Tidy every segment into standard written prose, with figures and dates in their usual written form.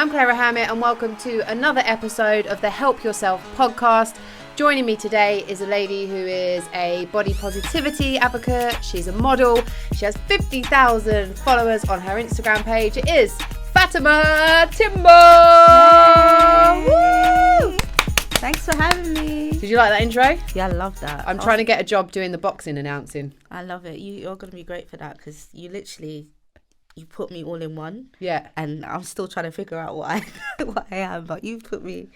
I'm Claira Hammett and welcome to another episode of the Help Yourself podcast. Joining me today is a lady who is a body positivity advocate. She's a model. She has 50,000 followers on her Instagram page. It is Fatima Timbo! Woo! Thanks for having me. Did you like that intro? Yeah, I love that. I'm trying to get a job doing the boxing announcing. I love it. You're going to be great for that because you put me all in one. Yeah. And I'm still trying to figure out what I am, but you put me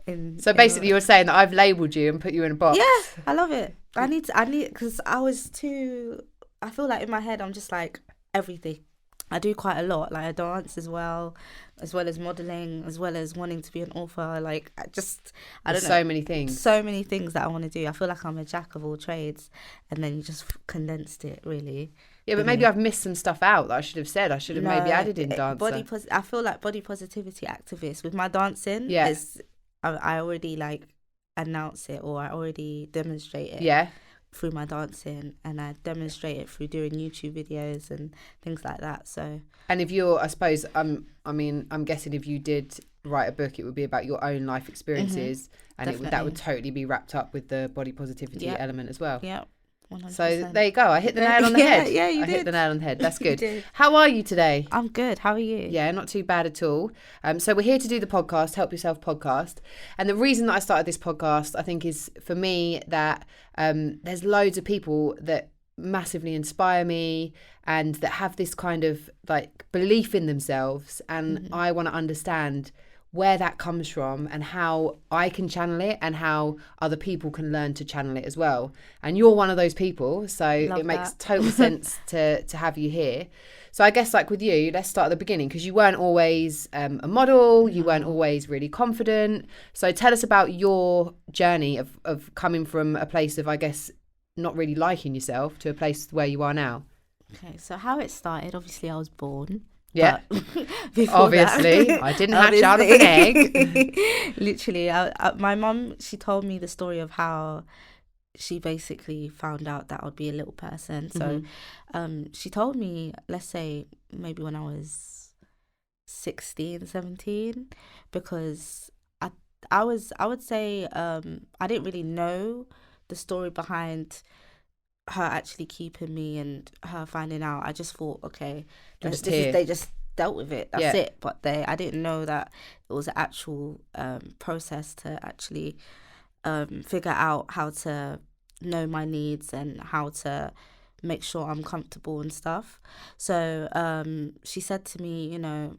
in. So basically you were saying that I've labelled you and put you in a box. Yeah, I love it. I need, because I feel like in my head, I'm just like everything. I do quite a lot. Like I dance as well as modelling, as well as wanting to be an author. Like I don't know. So many things. So many things that I want to do. I feel like I'm a jack of all trades, and then you just condensed it really. Yeah, but maybe I've missed some stuff out that I should have said. I should have maybe added in dancer. I feel like body positivity activist with my dancing. Yeah. I already like announce it, or I already demonstrate it. Yeah. Through my dancing, and I demonstrate it through doing YouTube videos and things like that. So, and if you're, I suppose, I'm guessing if you did write a book, it would be about your own life experiences, and that would totally be wrapped up with the body positivity element as well. Yeah. 100%. So there you go. I hit the nail on the head. Yeah, you did. I hit the nail on the head. That's good. You did. How are you today? I'm good. How are you? Yeah, not too bad at all. So we're here to do the podcast, Help Yourself podcast. And the reason that I started this podcast, I think, is for me that there's loads of people that massively inspire me and that have this kind of like belief in themselves. And I want to understand where that comes from and how I can channel it and how other people can learn to channel it as well. And you're one of those people, so it makes total sense to have you here. So I guess like with you, let's start at the beginning, because you weren't always a model, you weren't always really confident. So tell us about your journey of coming from a place of, I guess, not really liking yourself to a place where you are now. Okay, so how it started, obviously I was born. Yeah, obviously. I didn't hatch out of an egg. Literally, my mum, she told me the story of how she basically found out that I'd be a little person. So she told me, let's say, maybe when I was 16, 17, because I would say I didn't really know the story behind her actually keeping me and her finding out. I just thought, okay, they just dealt with it. That's it. But I didn't know that it was an actual process to actually figure out how to know my needs and how to make sure I'm comfortable and stuff. So she said to me, you know,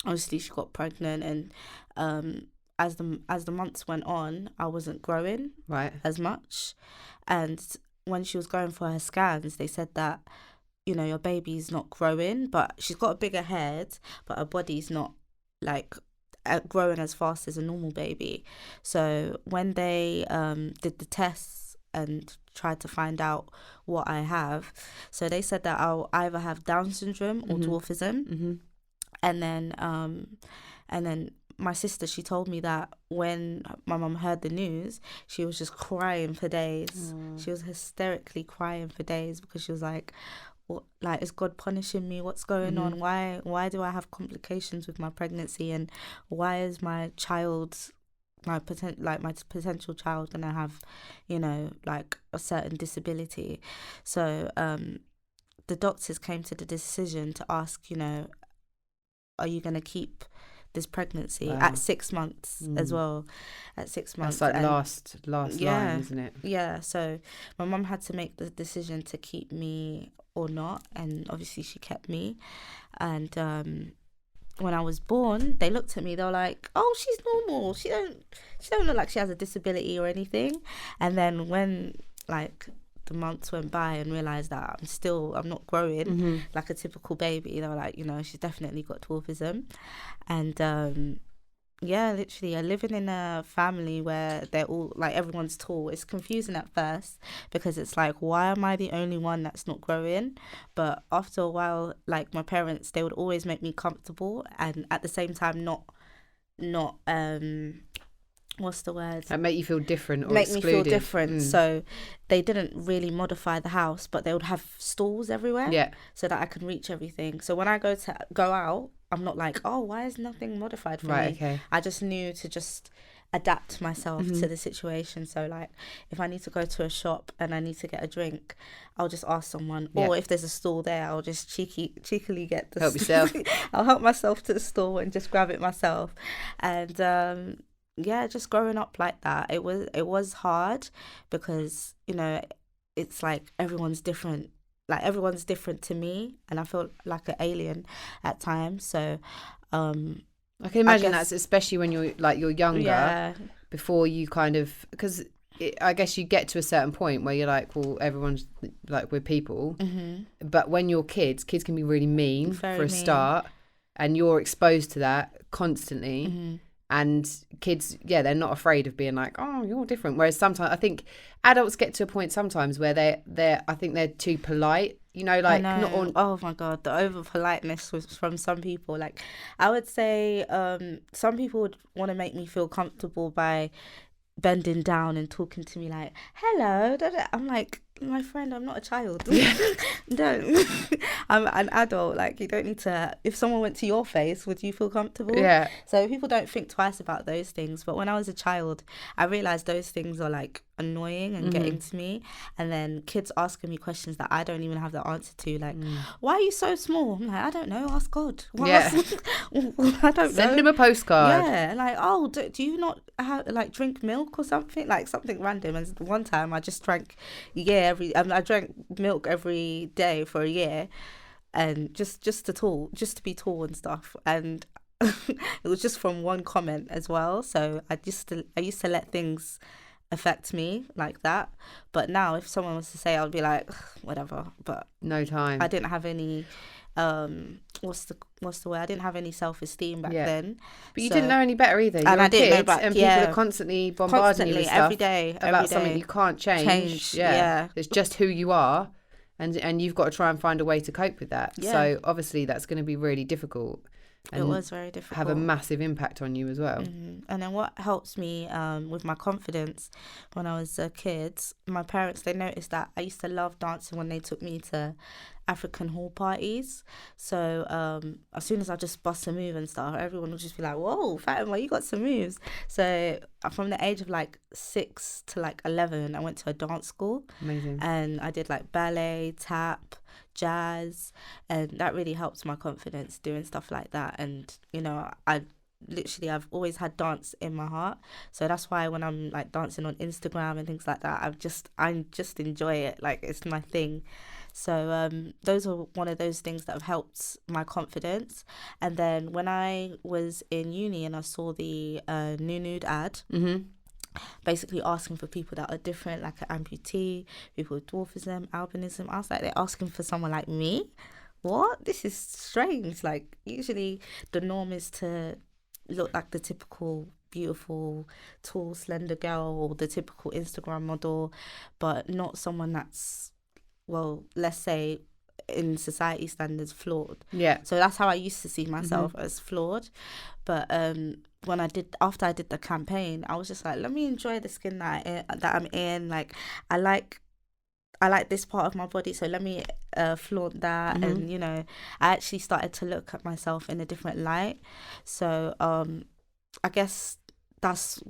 obviously she got pregnant, and as the months went on, I wasn't growing as much, and when she was going for her scans, they said that, you know, your baby's not growing, but she's got a bigger head, but her body's not like growing as fast as a normal baby. So when they did the tests and tried to find out what I have, so they said that I'll either have Down syndrome or dwarfism. And then my sister, she told me that when my mum heard the news, she was just crying for days. She was hysterically crying for days because she was like, "What? Like, is God punishing me? What's going on? Why do I have complications with my pregnancy? And why is my potential child gonna have, you know, like a certain disability?" So the doctors came to the decision to ask, you know, are you gonna keep this pregnancy at 6 months as well? At 6 months, that's like last line, isn't it? Yeah. So my mum had to make the decision to keep me or not, and obviously she kept me. And when I was born, they looked at me. They were like, "Oh, she's normal. She don't look like she has a disability or anything." And then when like the months went by and realised that I'm not growing like a typical baby, they were like, you know, she's definitely got dwarfism. And literally, living in a family where they're all like, everyone's tall, it's confusing at first because it's like, why am I the only one that's not growing? But after a while, like my parents, they would always make me comfortable and at the same time not what's the word? That make you feel different or make excluded. me feel different. So they didn't really modify the house, but they would have stalls everywhere, so that I can reach everything. So when I go out, I'm not like, oh, why is nothing modified for me? Okay. I just knew to just adapt myself to the situation. So like, if I need to go to a shop and I need to get a drink, I'll just ask someone, or if there's a stall there, I'll just cheekily get the help yourself. I'll help myself to the stall and just grab it myself. And just growing up like that, it was hard because, you know, it's like everyone's different. Like everyone's different to me, and I felt like an alien at times. So I can imagine that's especially when you're younger, before you kind of, because I guess you get to a certain point where you're like, well, everyone's like, we're people. But when you're kids can be really mean for a start, and you're exposed to that constantly. And kids, they're not afraid of being like, oh, you're different. Whereas sometimes I think adults get to a point sometimes where I think they're too polite. You know, like not on. Oh my God, the over politeness was from some people. Like, I would say, some people would want to make me feel comfortable by bending down and talking to me like, hello. I'm like, my friend, I'm not a child. Don't. I'm an adult. Like, you don't need to. If someone went to your face, would you feel comfortable? Yeah. So people don't think twice about those things. But when I was a child, I realized those things are like annoying and getting to me. And then kids asking me questions that I don't even have the answer to, like, why are you so small? I'm like, I don't know, ask God. I don't know. Send him a postcard. Yeah, like, oh, do you not like drink milk or something? Like something random. And one time I just drank I drank milk every day for a year, and just to be tall and stuff. And it was just from one comment as well. So I used to let things affect me like that. But now if someone was to say, I'll be like, whatever. But no time. I didn't have any what's the word? I didn't have any self-esteem back then. But you didn't know any better either. And I didn't know back, and people are constantly bombarding you with stuff every day something you can't change. It's just who you are, and you've got to try and find a way to cope with that. So obviously that's going to be really difficult. It was very difficult. Have a massive impact on you as well. And then what helps me with my confidence when I was a kid, my parents, they noticed that I used to love dancing when they took me to African hall parties. So as soon as I just bust a move and stuff, everyone would just be like, whoa, Fatima, you got some moves. So from the age of like 6 to like 11, I went to a dance school. Amazing. And I did like ballet, tap, jazz, and that really helped my confidence doing stuff like that. And you know, I've always had dance in my heart, so that's why when I'm like dancing on Instagram and things like that, I just enjoy it, like it's my thing. So those are one of those things that have helped my confidence. And then when I was in uni and I saw the nude ad, basically asking for people that are different, like an amputee, people with dwarfism, albinism. I was like, they're asking for someone like me? What? This is strange. Like, usually the norm is to look like the typical beautiful, tall, slender girl, or the typical Instagram model, but not someone that's, well, let's say in society standards, flawed. Yeah. So that's how I used to see myself, as flawed. But after I did the campaign, I was just like, let me enjoy the skin that I'm in. Like, I like this part of my body, so let me flaunt that. And you know, I actually started to look at myself in a different light. So I guess that's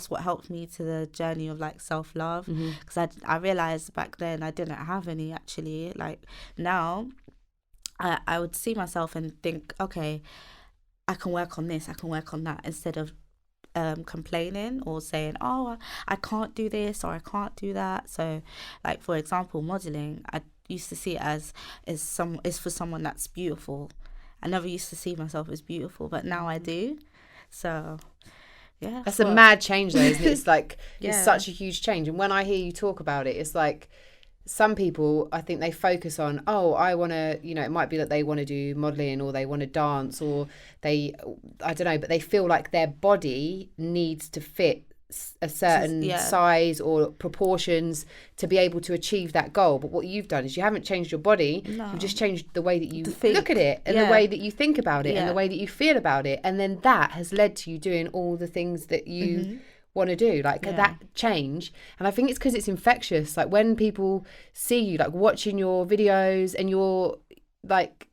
what helped me to the journey of like self-love, because I realized back then I didn't have any actually. Like, now I would see myself and think, okay, I can work on this, I can work on that, instead of complaining or saying, oh, I can't do this or I can't do that. So like, for example, modeling, I used to see it is for someone that's beautiful. I never used to see myself as beautiful, but now I do. So yeah, that's a mad change though, isn't it? It's like it's such a huge change. And when I hear you talk about it, it's like some people, I think they focus on, oh, I want to, you know, it might be that they want to do modelling or they want to dance, or I don't know, but they feel like their body needs to fit a certain size or proportions to be able to achieve that goal. But what you've done is you haven't changed your body, you've just changed the way that you look at it, and the way that you think about it, and the way that you feel about it, and then that has led to you doing all the things that you want to do, like that change. And I think it's because it's infectious. Like when people see you like watching your videos and you're like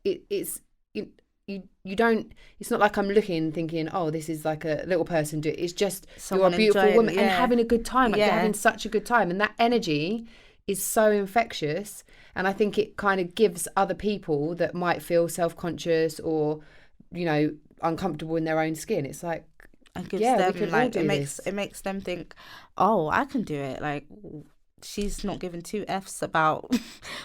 you don't, it's not like I'm looking thinking, oh, this is like a little person do it. It's just Someone you're a beautiful woman and having a good time, like you're Yeah. having such a good time, and that energy is so infectious. And I think it kind of gives other people that might feel self-conscious or, you know, uncomfortable in their own skin, it's like, And gives yeah, we them could all like do it makes them think, oh, I can do it. Like she's not giving two F's about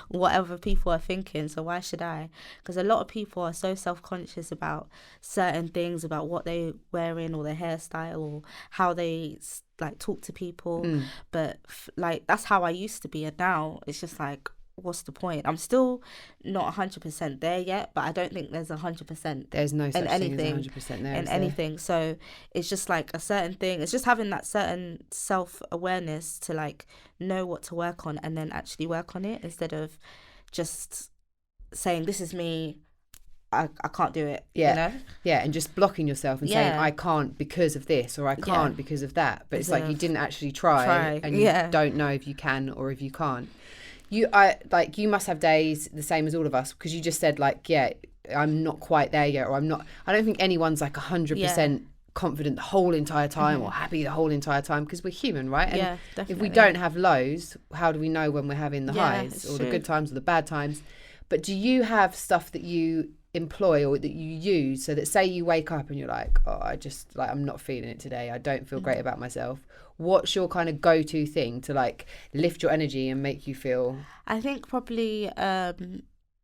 whatever people are thinking, so why should I? Because a lot of people are so self-conscious about certain things, about what they're wearing or their hairstyle or how they like talk to people. But like that's how I used to be, and now it's just like, what's the point? I'm still not 100% there yet, but I don't think there's 100%. There's no such anything, thing as 100% there. In anything. So it's just like a certain thing. It's just having that certain self-awareness to like know what to work on and then actually work on it, instead of just saying, this is me, I can't do it. Yeah. You know? Yeah, and just blocking yourself and saying, I can't because of this, or I can't because of that. But it's like you didn't actually try. And you don't know if you can or if you can't. You must have days the same as all of us, because you just said like, I'm not quite there yet, or I don't think anyone's like 100% confident the whole entire time or happy the whole entire time, because we're human, right? And definitely. if we don't have lows, how do we know when we're having the highs or the good times or the bad times? But do you have stuff that you employ or that you use, so that say you wake up and you're like, oh, I just like, I'm not feeling it today, I don't feel great about myself? What's your kind of go-to thing to like lift your energy and make you feel? I think probably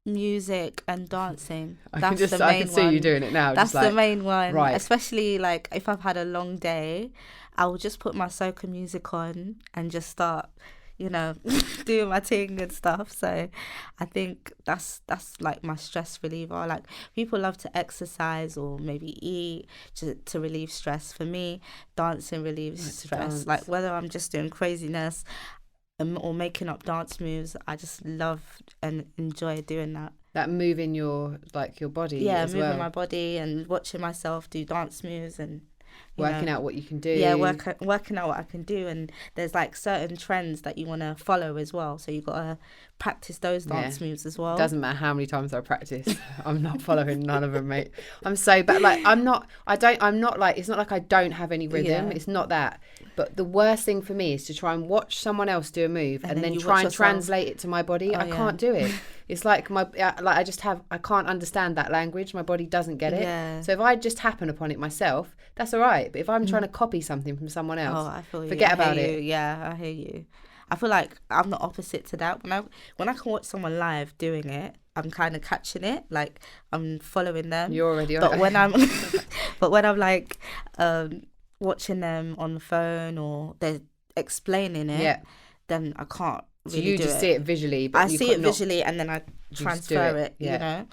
music and dancing. I can see you doing it now. That's just like, the main one, right? Especially like if I've had a long day, I will just put my soca music on and just start, you know, doing my thing and stuff. So I think that's like my stress reliever. Like people love to exercise or maybe eat to relieve stress. For me, dancing relieves stress. Dance. Like whether I'm just doing craziness or making up dance moves, I just love and enjoy doing that. That moving your body, as moving well. my body and watching myself do dance moves and working out what you can do. Yeah, working out what I can do. And there's like certain trends that you want to follow as well, so you got to practice those dance moves as well. Doesn't matter how many times I practice, I'm not following none of them, mate. I'm so bad. Like I'm not like, it's not like I don't have any rhythm, it's not that. But the worst thing for me is to try and watch someone else do a move and then try and translate it to my body. I can't do it. It's like I can't understand that language. My body doesn't get it. Yeah. So if I just happen upon it myself, that's all right. But if I'm trying to copy something from someone else, I feel forget about it. Yeah, I hear you. I feel like I'm the opposite to that. When I can watch someone live doing it, I'm kind of catching it. Like I'm following them. You're already on it. But when I'm like watching them on the phone or they're explaining it, then I can't really so you do just it. see it visually, but I see it visually and then I transfer it, you know.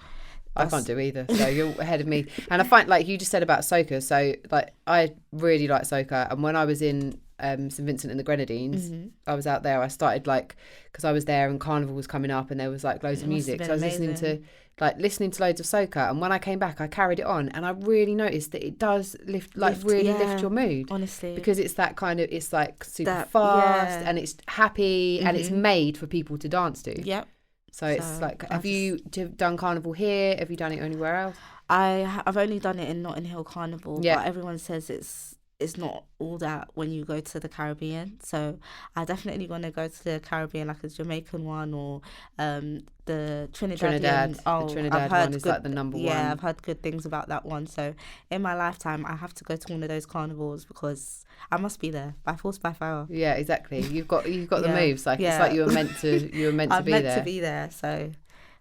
I can't do either, so you're ahead of me. And I find, like you just said about soca, so like I really like soca, and when I was in St Vincent and the Grenadines, I was out there, I started like, because I was there and Carnival was coming up and there was like loads of music, so I was listening to loads of soca, and when I came back I carried it on, and I really noticed that it does lift your mood, honestly, because it's that kind of, it's like super fast and it's happy and it's made for people to dance to. So it's like, have you done Carnival here? Have you done it anywhere else? I've only done it in Notting Hill Carnival, but everyone says it's not all that when you go to the Caribbean. So I definitely want to go to the Caribbean, like a Jamaican one or the Trinidad. The Trinidad one is like the number one. Yeah, I've heard good things about that one. So in my lifetime, I have to go to one of those carnivals because I must be there by force, by fire. Yeah, exactly. You've got the moves. Like it's like you were meant to be there. I'm meant to be there. So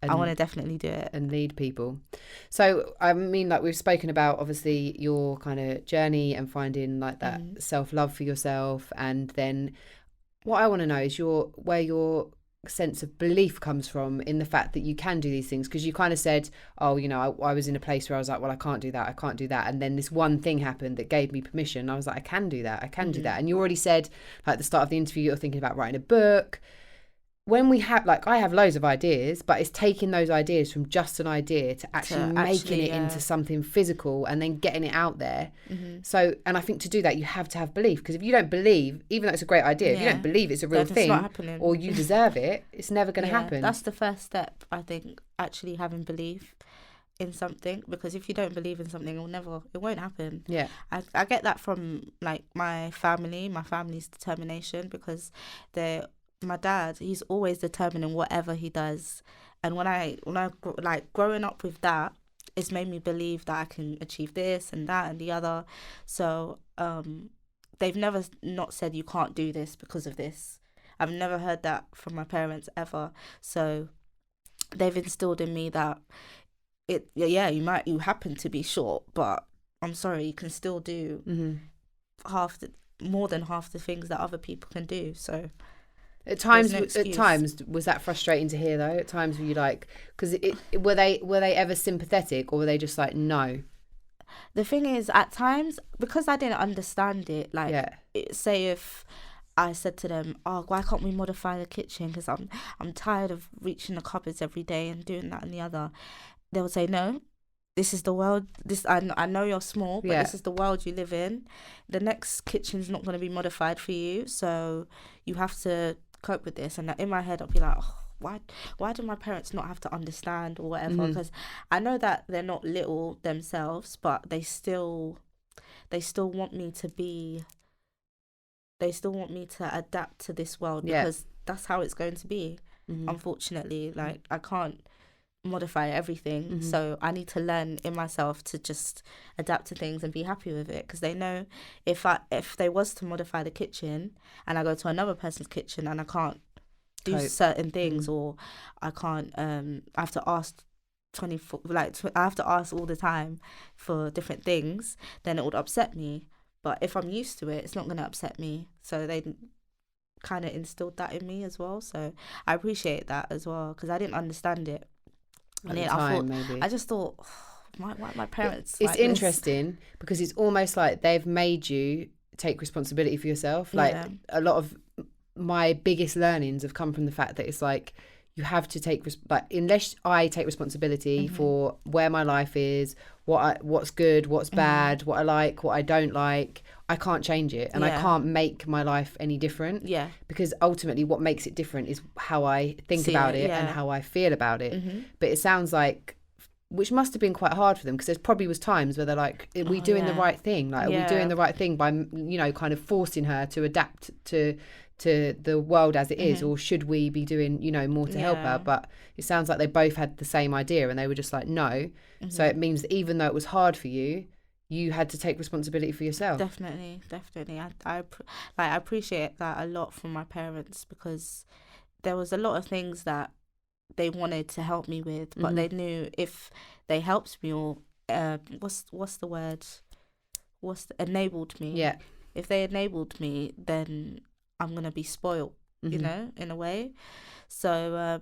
I want to definitely do it and lead people. So I mean, like we've spoken about obviously your kind of journey and finding like that self-love for yourself, and then what I want to know is where your sense of belief comes from in the fact that you can do these things, because you kind of said, oh, you know, I was in a place where I was like, well, I can't do that, and then this one thing happened that gave me permission. I was like, I can do that, and you already said, like at the start of the interview, you're thinking about writing a book. when we have, like, I have loads of ideas, but it's taking those ideas from just an idea to actually making it into something physical and then getting it out there. So, and I think to do that, you have to have belief, because if you don't believe, even though it's a great idea, if you don't believe it's a real thing or you deserve it, it's never going to happen. That's the first step, I think, actually having belief in something, because if you don't believe in something, it won't happen. I get that from like my family's determination, because my dad, he's always determined in whatever he does, and when I like growing up with that, it's made me believe that I can achieve this and that and the other. So they've never not said you can't do this because of this. I've never heard that from my parents ever. So they've instilled in me that you happen to be short, but I'm sorry, you can still do more than half the things that other people can do. So at times was that frustrating to hear though? At times were you like, because were they ever sympathetic, or were they just like, no? The thing is, at times, because I didn't understand it, like say if I said to them, oh, why can't we modify the kitchen, because I'm tired of reaching the cupboards every day and doing that and the other, they would say, no, this is the world. I know you're small, but this is the world you live in. The next kitchen's not going to be modified for you, so you have to cope with this. And in my head, I'll be like, oh, why do my parents not have to understand or whatever? Because I know that they're not little themselves, but they still want me to be. They still want me to adapt to this world, because that's how it's going to be. Unfortunately, like, I can't modify everything, so I need to learn in myself to just adapt to things and be happy with it, because they know if they was to modify the kitchen and I go to another person's kitchen and I can't do certain things, or I can't I have to ask I have to ask all the time for different things, then it would upset me. But if I'm used to it, it's not going to upset me. So they kind of instilled that in me as well, so I appreciate that as well, because I didn't understand it. And I just thought, why my parents? It's like interesting because it's almost like they've made you take responsibility for yourself. Like a lot of my biggest learnings have come from the fact that it's like you have to take unless I take responsibility for where my life is, what's good, what's bad, what I like, what I don't like, I can't change it, and I can't make my life any different. Because ultimately what makes it different is how I think about it and how I feel about it. But it sounds like, which must have been quite hard for them, because there probably was times where they're like, are we doing the right thing? Like, are we doing the right thing by, kind of forcing her to adapt to the world as it is, or should we be doing more to help her? But it sounds like they both had the same idea and they were just like, no. So it means that even though it was hard for you, you had to take responsibility for yourself. Definitely. I appreciate that a lot from my parents, because there was a lot of things that they wanted to help me with, but they knew if they helped me, or what's the word, enabled me, if they enabled me, then I'm gonna be spoiled, in a way. So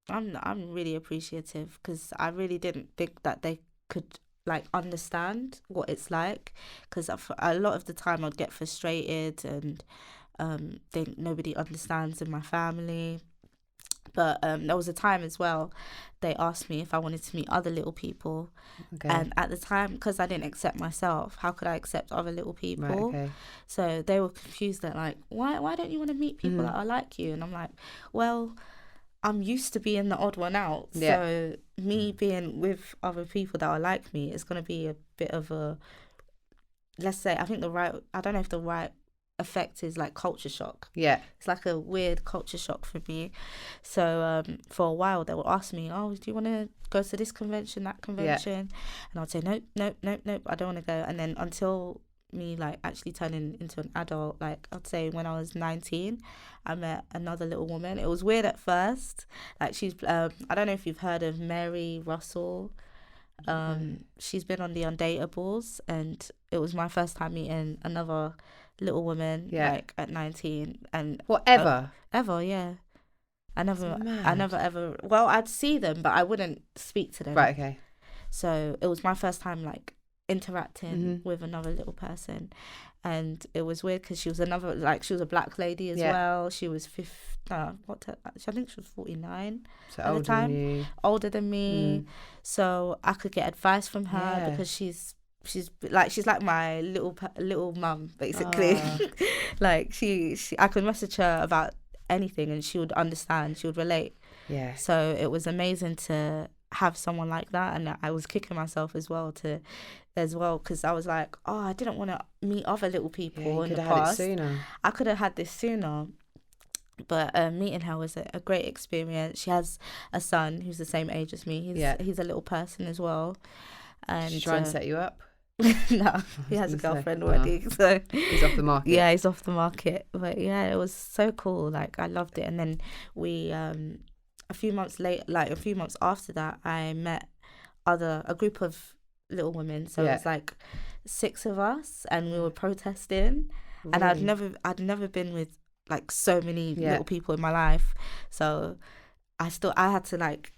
I'm really appreciative, because I really didn't think that they could like understand what it's like, because a lot of the time I'd get frustrated and think nobody understands in my family. But there was a time as well they asked me if I wanted to meet other little people. And at the time, because I didn't accept myself, how could I accept other little people? So they were confused that like, why don't you want to meet people that are like you? And I'm like, well, I'm used to being the odd one out. So me being with other people that are like me is going to be a bit of a, let's say, I don't know if the right effect is like culture shock. It's like a weird culture shock for me. So for a while they would ask me, oh, do you want to go to this convention, that convention? And I'd say nope, I don't want to go. And then until me like actually turning into an adult, like I'd say when I was 19, I met another little woman. It was weird at first. Like she's I don't know if you've heard of Mary Russell. She's been on the Undateables, and it was my first time meeting another little woman like at 19. And ever I never ever, well, I'd see them but I wouldn't speak to them. Right, okay. So it was my first time like interacting with another little person. And it was weird because she was a black lady as well. She was I think she was 49 so at the time, older than me. So I could get advice from her because she's like my little mum basically. Like she I could message her about anything and she would understand, she would relate. So it was amazing to have someone like that, and I was kicking myself as well because I was like, oh, I didn't want to meet other little people in the past. I could have had this sooner. But meeting her was a great experience. She has a son who's the same age as me. He's a little person as well. And did she try and set you up? No, he has a girlfriend already. So he's off the market. Yeah, he's off the market. But yeah, it was so cool. Like, I loved it. And then we, a few months after that, I met a group of little women. So it was like 6 of us, and we were protesting. And I'd never been with like so many little people in my life. So I had to like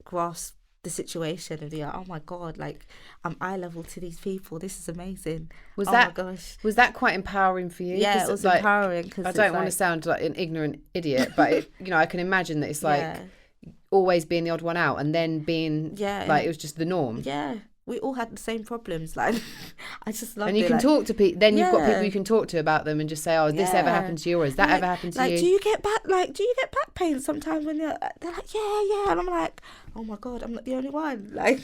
grasp the situation and be like, oh my God, like I'm eye level to these people. This is amazing. My gosh. Was that quite empowering for you? Yeah, it was like, empowering. Cause I don't want to sound like an ignorant idiot, but I can imagine that it's like always being the odd one out and then being like it was just the norm. Yeah. We all had the same problems. Like, I just loved it. And you can talk to people. Then you've got people you can talk to about them and just say, "Oh, has this ever happened to you, or has that ever happened to you?" Do you get back pain sometimes when they're like, yeah, and I'm like, oh my God, I'm not the only one. Like,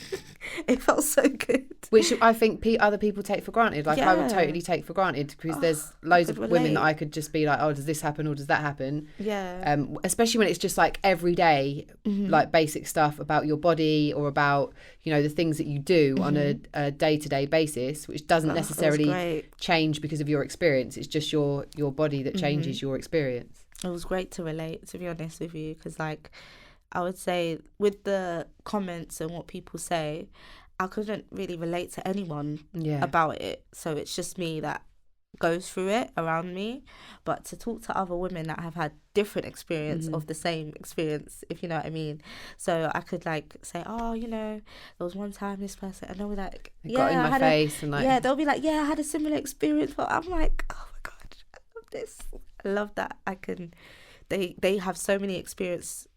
it felt so good. Which I think other people take for granted. Like, I would totally take for granted because there's loads of women that I could just be like, oh, does this happen or does that happen? Yeah. Especially when it's just like every day, like basic stuff about your body or about the things that you do on a day-to-day basis, which doesn't necessarily change because of your experience. It's just your body that changes your experience. It was great to relate, to be honest with you, because like I would say with the comments and what people say, I couldn't really relate to anyone about it. So it's just me that goes through it around me. But to talk to other women that have had different experience of the same experience, if you know what I mean. So I could like say, oh, there was one time this person, and they'll be like, got in my face and like, they'll be like, I had a similar experience. But I'm like, oh my God, I love this. I love that I can. They have so many experiences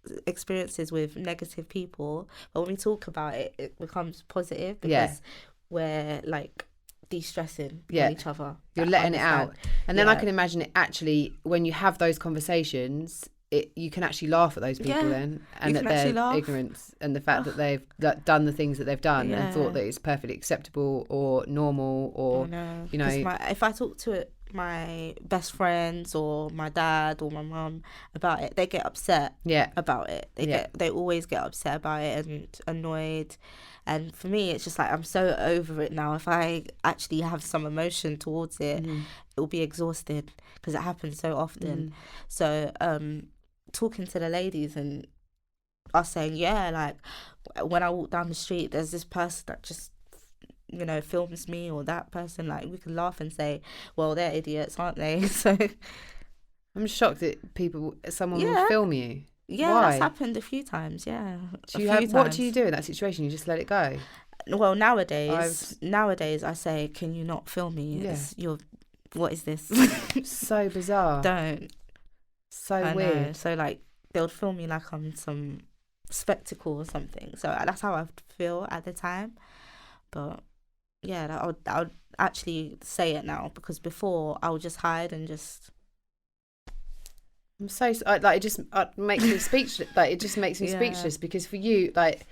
with negative people, but when we talk about it, it becomes positive because we're like de-stressing on each other. You're letting it out, and then I can imagine it actually when you have those conversations. You can actually laugh at those people then, and that their ignorance and the fact that they've done the things that they've done and thought that it's perfectly acceptable or normal or if I talk to my best friends or my dad or my mum about it, they get upset about it. They always get upset about it and annoyed. And for me, it's just like I'm so over it now. If I actually have some emotion towards it, it will be exhausted because it happens so often. So talking to the ladies and us saying, like when I walk down the street, there's this person that just films me, or that person, like we can laugh and say, well, they're idiots, aren't they? So I'm shocked that someone will film you. Why? That's happened a few times. What do you do in that situation? You just let it go? Well, nowadays I say, can you not film me? What is this? So bizarre. Don't. So weird. So like they would film me like I'm some spectacle or something. So that's how I feel at the time. But I would actually say it now, because before I would just hide and just. I'm so like it just makes me speechless. Like it just makes me speechless because for you, like,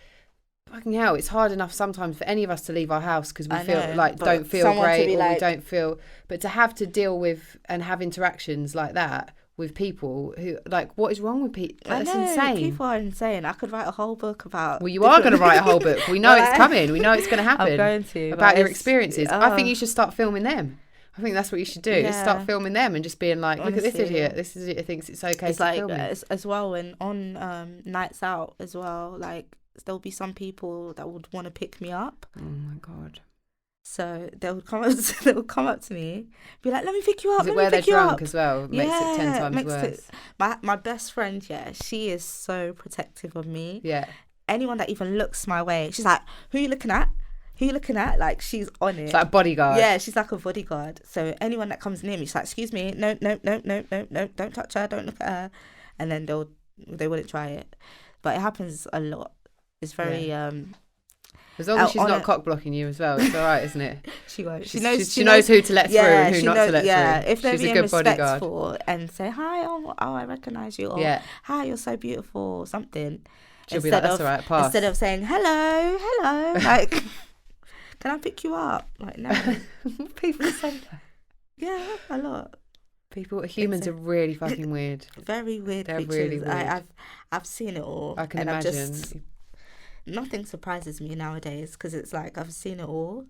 fucking hell, it's hard enough sometimes for any of us to leave our house because we don't feel great, or we don't feel. But to have to deal with and have interactions like that with people who, like, what is wrong with people? That's insane. People are insane. I could write a whole book about. Well, you are going to write a whole book. We know it's coming. We know it's going to happen. I'm going to about your experiences. I think you should start filming them. I think that's what you should do. Just start filming them and just being like, honestly, look at this idiot. This idiot thinks it's okay to film him. As well, and on nights out as well, like there'll be some people that would want to pick me up. Oh my God. So they'll come up to me, be like, let me pick you up. Is it where they're drunk as well? Makes it 10 times worse. My best friend, she is so protective of me. Yeah. Anyone that even looks my way, she's like, who are you looking at? who you looking at? Like, she's on it. It's like a bodyguard. Yeah, she's like a bodyguard. So anyone that comes near me, she's like, excuse me, no, don't touch her, don't look at her. And then they wouldn't try it. But it happens a lot. It's very as long as she's not cock blocking you as well, it's all right, isn't it? She won't. She knows who to let through and who not to let through. Yeah, if they're she's being a good respectful bodyguard. and say, hi, I recognise you, or hi, you're so beautiful, or something. She'll be like, that's all right, pass. Instead of saying, hello, like, can I pick you up? Like, no. People say that. Yeah, a lot. Humans are really fucking weird. Very weird They're creatures. really weird. I've seen it all. I can imagine. Nothing surprises me nowadays because it's like I've seen it all.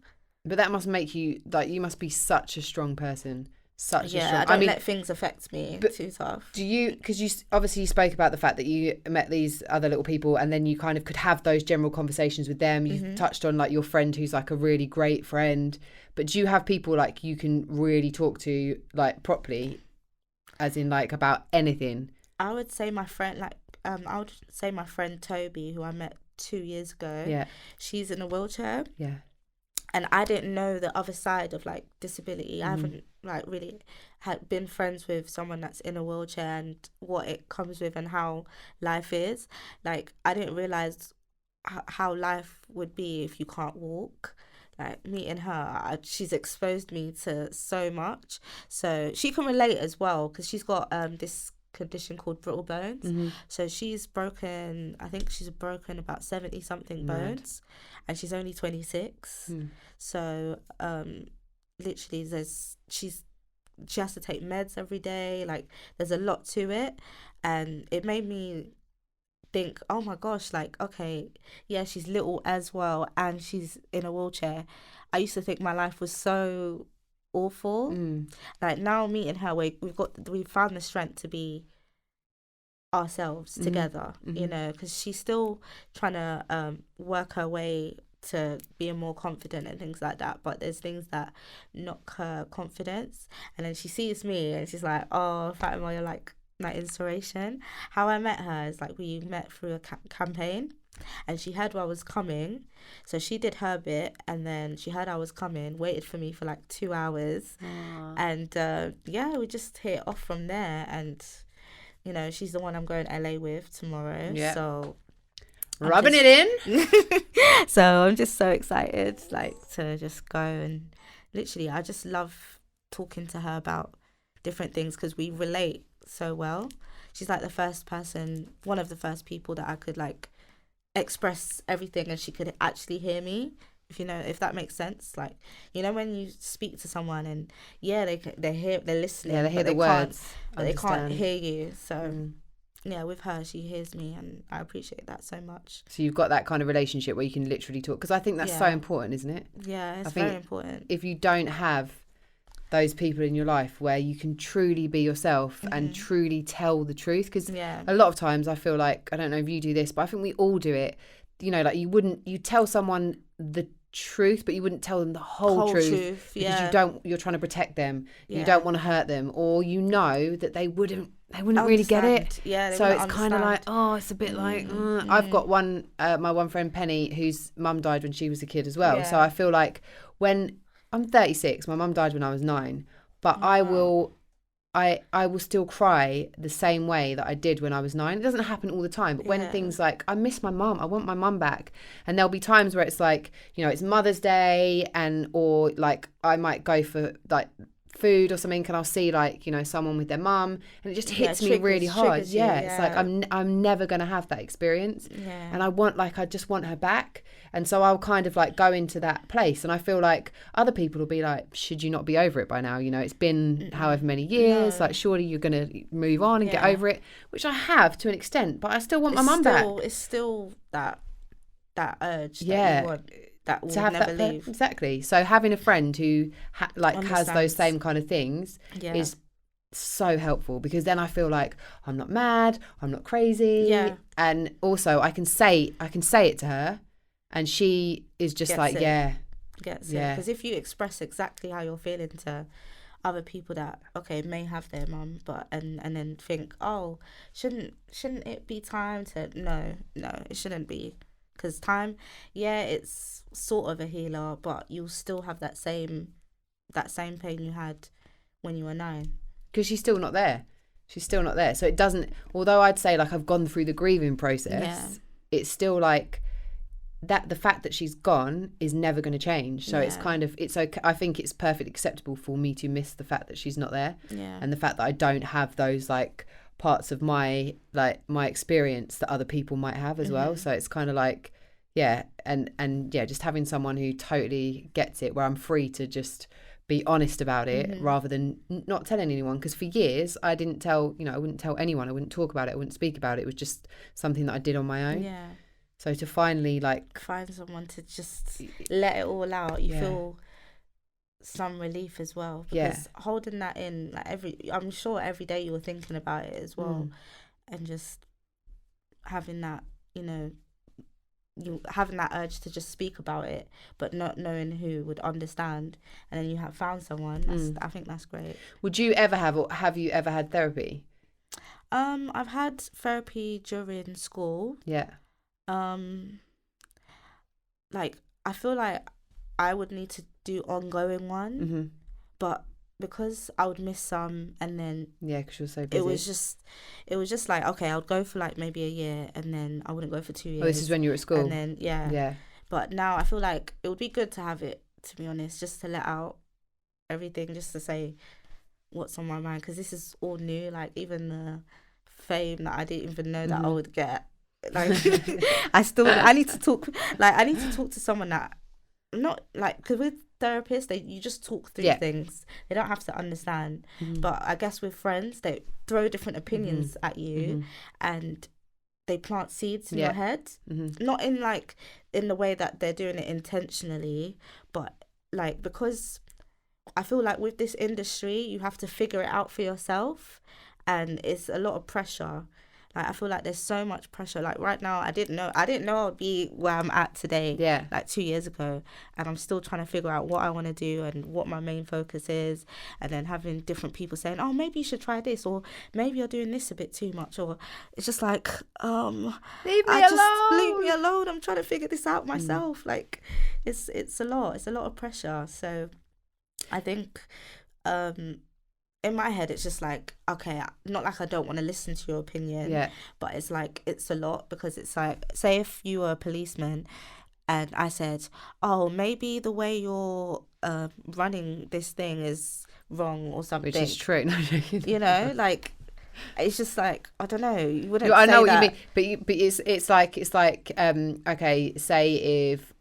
But that must make you, like, you must be such a strong person. I don't let things affect me too tough. Do you, because you obviously you spoke about the fact that you met these other little people and then you kind of could have those general conversations with them. You touched on like your friend who's like a really great friend. But do you have people like you can really talk to like properly, as in like about anything? I would say my friend, my friend Toby, who I met 2 years ago. Yeah. She's in a wheelchair. Yeah. And I didn't know the other side of like disability. I haven't like really been friends with someone that's in a wheelchair and what it comes with and how life is. Like, I didn't realize how life would be if you can't walk. Like, meeting her, she's exposed me to so much. So she can relate as well because she's got this condition called brittle bones. So she's broken about 70 something bones, and she's only 26. So literally she has to take meds every day. Like, there's a lot to it, and it made me think, oh my gosh, like, okay, yeah, she's little as well and she's in a wheelchair. I used to think my life was so awful. Like, now meeting her, we found the strength to be ourselves together, you know, because she's still trying to work her way to being more confident and things like that, but there's things that knock her confidence. And then she sees me and she's like, oh, Fatima, you're like my inspiration. How I met her is like we met through a campaign, and she heard I was coming, so she did her bit, and then she heard I was coming, waited for me for like 2 hours. And we just hit it off from there. And you know, she's the one I'm going to LA with tomorrow. So rubbing it in. So I'm just so excited, like, to just go. And literally, I just love talking to her about different things because we relate so well. She's like one of the first people that I could like express everything and she could actually hear me, if that makes sense. Like, you know, when you speak to someone and they're listening, they hear the words, but they can't hear you. So yeah, with her, she hears me, and I appreciate that so much. So you've got that kind of relationship where you can literally talk, because I think that's so important, isn't it? Yeah, it's very important. If you don't have those people in your life where you can truly be yourself and truly tell the truth, because a lot of times I feel like, I don't know if you do this, but I think we all do it, you know, like you tell someone the truth but you wouldn't tell them the whole truth because you're trying to protect them, you don't want to hurt them, or you know that they wouldn't really get it. So it's kind of like, it's a bit like I've got my one friend Penny, whose mum died when she was a kid as well. So I feel like when I'm 36, my mum died when I was 9, but I will still cry the same way that I did when I was 9. It doesn't happen all the time, but when things like, I miss my mum, I want my mum back, and there'll be times where it's like, you know, it's Mother's Day, or like I might go for like food or something, and I'll see like, you know, someone with their mum, and it just hits me really hard. It's like I'm never gonna have that experience, and I just want her back. And so I'll kind of like go into that place, and I feel like other people will be like, should you not be over it by now? You know, it's been however many years, like surely you're gonna move on and get over it, which I have to an extent, but I still want my mum back. It's still that urge that you want, that will never leave. Exactly. So having a friend who has those same kind of things is so helpful, because then I feel like I'm not mad, I'm not crazy, and also I can say it to her, and she is just gets it. Because if you express exactly how you're feeling to other people that may have their mum, but and then think, shouldn't it be time to no, it shouldn't be. Because time, yeah, it's sort of a healer, but you'll still have that same pain you had when you were 9. Because she's still not there. She's still not there. So it doesn't, although I'd say like I've gone through the grieving process, it's still like that the fact that she's gone is never going to change. So it's kind of, it's okay. I think it's perfectly acceptable for me to miss the fact that she's not there. Yeah. And the fact that I don't have those like parts of my experience that other people might have as well. So it's kind of like, and just having someone who totally gets it, where I'm free to just be honest about it rather than not telling anyone. Because for years I didn't tell, I wouldn't tell anyone. I wouldn't talk about it. I wouldn't speak about it. It was just something that I did on my own. Yeah. So to finally like find someone to just let it all out, you feel some relief as well. Because holding that in, like I'm sure every day you were thinking about it as well, and just having that, you having that urge to just speak about it, but not knowing who would understand, and then you have found someone. I think that's great. Would you ever have, or have you ever had therapy? I've had therapy during school. Yeah. Like I feel like I would need to do ongoing one, but because I would miss some, and then because you're so busy, it was just like, okay, I would go for like maybe a year, and then I wouldn't go for 2 years. Oh, this is when you were at school. And then but now I feel like it would be good to have it, to be honest, just to let out everything, just to say what's on my mind, because this is all new. Like even the fame that I didn't even know that I would get. Like I need to talk. Like I need to talk to someone that, not like, because with therapists, you just talk through things. They don't have to understand. But I guess with friends, they throw different opinions at you, and they plant seeds in your head. Not in like in the way that they're doing it intentionally, but like, because I feel like with this industry, you have to figure it out for yourself, and it's a lot of pressure. Like I feel like there's so much pressure. Like right now, I didn't know I'd be where I'm at today. Yeah. Like 2 years ago, and I'm still trying to figure out what I want to do and what my main focus is. And then having different people saying, "Oh, maybe you should try this," or "Maybe you're doing this a bit too much," or it's just like, leave me alone. I'm trying to figure this out myself. Like, it's a lot. It's a lot of pressure. So, I think, in my head, it's just like, okay, not like I don't want to listen to your opinion, but it's like, it's a lot, because it's like, say if you were a policeman and I said, oh, maybe the way you're running this thing is wrong or something. Which is true. No, like, it's just like, I don't know, you wouldn't I know say what that. you mean, but it's like okay, say if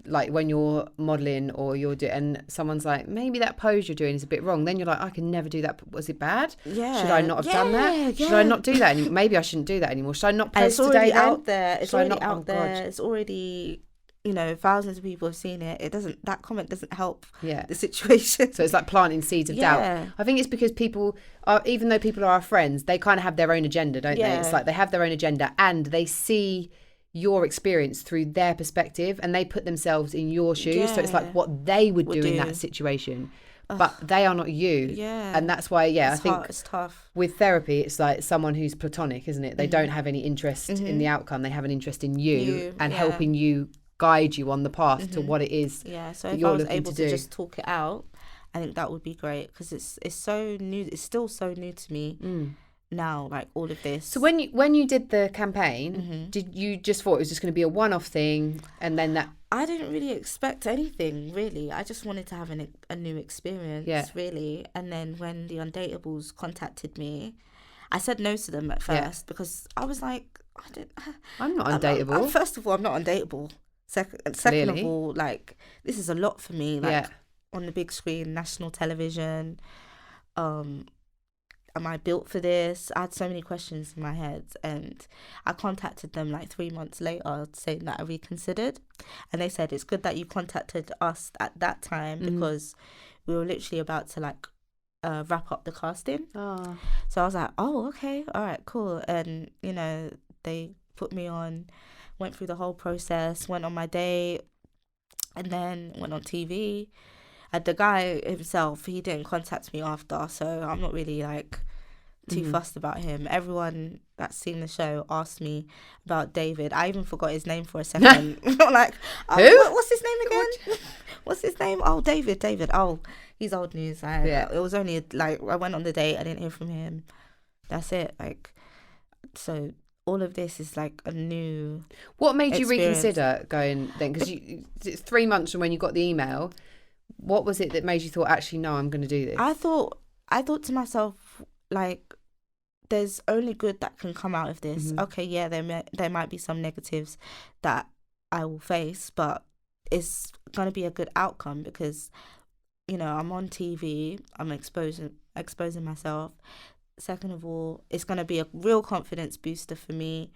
like when you're modelling or and someone's like, maybe that pose you're doing is a bit wrong, then you're like, I can never do that. Was it bad? Yeah. Should I not have done that? Should I not do that anymore? Maybe I shouldn't do that anymore. Should I not post today? Out there. It's already out there. God. It's already, thousands of people have seen it. That comment doesn't help the situation. So it's like planting seeds of doubt. I think it's because people are, even though people are our friends, they kind of have their own agenda, don't they? It's like they have their own agenda, and they see your experience through their perspective, and they put themselves in your shoes. So it's like what they would do in that situation. But they are not you. Yeah. And that's why, I think it's tough. With therapy, it's like someone who's platonic, isn't it? They don't have any interest in the outcome. They have an interest in you and helping you, guide you on the path to what it is. Yeah, so if I was able to just talk it out, I think that would be great, because it's so new. It's still so new to me now, like all of this. So when you did the campaign, did you just thought it was just going to be a one-off thing, and then that? I didn't really expect anything, really. I just wanted to have a new experience, really. And then when the Undateables contacted me, I said no to them at first because I was like, I'm not undateable. First of all, I'm not undateable. Second of all, like, this is a lot for me. Like, on the big screen, national television. Am I built for this? I had so many questions in my head, and I contacted them like 3 months later saying that I reconsidered, and they said it's good that you contacted us at that time because we were literally about to like wrap up the casting. So I was like, oh, okay, all right, cool. And they put me on, went through the whole process, went on my date, and then went on TV. And the guy himself, he didn't contact me after, so I'm not really like too fussed about him. Everyone that's seen the show asked me about David. I even forgot his name for a second. Like, who? What's his name again? What's his name? Oh, David. Oh, he's old news. It was only like I went on the date. I didn't hear from him. That's it. Like, so all of this is like a new. What made you experience. reconsider going then? Because it's 3 months from when you got the email. What was it that made you thought, actually, no, I'm going to do this? I thought to myself, like, there's only good that can come out of this. Okay, yeah, there might be some negatives that I will face, but it's going to be a good outcome because, you know, I'm on TV, I'm exposing myself. Second of all, it's going to be a real confidence booster for me,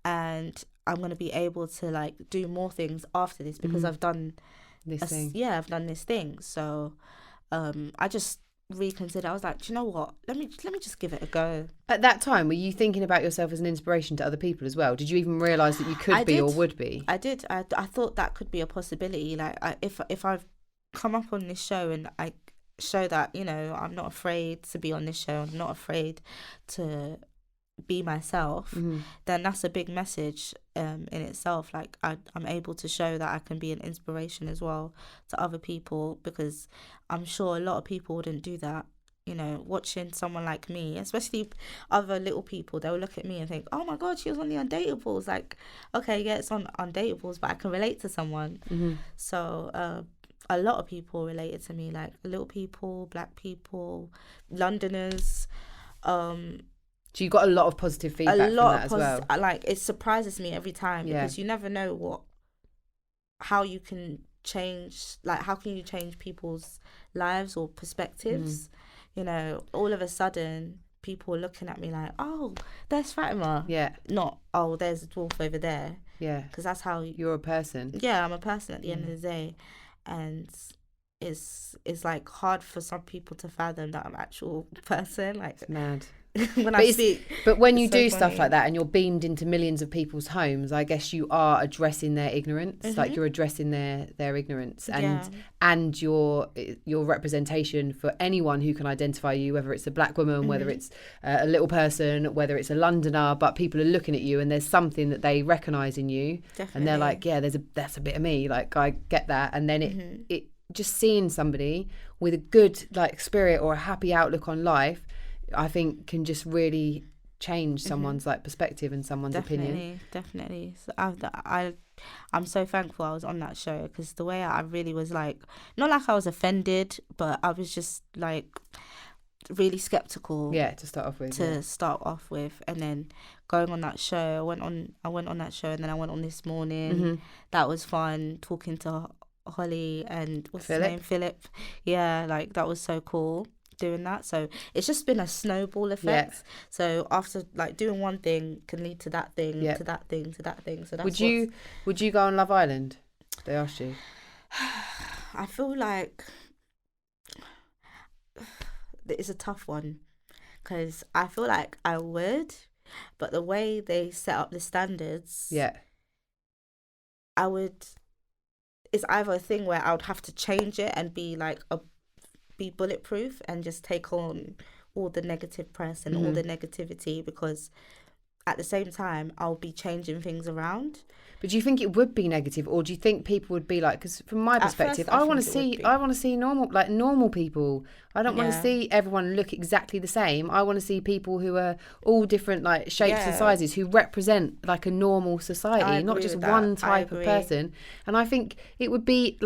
and I'm going to be able to like do more things after this because I've done this thing. Yeah, I've done this thing. So I just reconsider. I was like, do you know what? Let me just give it a go. At that time, were you thinking about yourself as an inspiration to other people as well? Did you even realise that you could be or would be? I did. I thought that could be a possibility. Like, if I've come up on this show and I show that, you know, I'm not afraid to be on this show, I'm not afraid to be myself, then that's a big message in itself. Like, I'm able to show that I can be an inspiration as well to other people, because I'm sure a lot of people wouldn't do that. You know, watching someone like me, especially other little people, they'll look at me and think, oh my God, she was on the Undateables. Like, okay, yeah, it's on Undateables, but I can relate to someone. So a lot of people related to me, like little people, black people, Londoners. So you got a lot of positive feedback from that as well. Like, it surprises me every time because you never know how you can change. Like, how can you change people's lives or perspectives? You know, all of a sudden, people are looking at me like, oh, there's Fatima. Yeah. Not, oh, there's a dwarf over there. Yeah. Because that's how you're a person. Yeah, I'm a person at the end of the day. And it's like hard for some people to fathom that I'm an actual person. Like, it's mad. But when you do stuff like that and you're beamed into millions of people's homes, I guess you are addressing their ignorance. Like, you're addressing their ignorance and your representation for anyone who can identify you, whether it's a black woman, whether it's a little person, whether it's a Londoner, but people are looking at you and there's something that they recognise in you. Definitely. And they're like, yeah, that's a bit of me. Like, I get that. And then it just seeing somebody with a good like spirit or a happy outlook on life, I think can just really change someone's like perspective and someone's opinion. Definitely. So I'm so thankful I was on that show, because the way I really was like, not like I was offended, but I was just like really skeptical. Yeah, to start off with. And then going on that show, I went on that show, and then I went on This Morning. That was fun, talking to Holly and what's his name, Philip. Yeah, like that was so cool doing that. So it's just been a snowball effect. So after like doing one thing can lead to that thing, to that thing, to that thing. So that's would you go on Love Island? They asked you. I feel like it's a tough one, because I feel like I would, but the way they set up the standards, I would. It's either a thing where I would have to change it and be like be bulletproof and just take on all the negative press and all the negativity, because at the same time I'll be changing things around. But do you think it would be negative, or do you think people would be like, because from my perspective, I want to see normal people. I don't want to see everyone look exactly the same. I want to see people who are all different like shapes and sizes, who represent like a normal society, not just one type of person. And I think it would be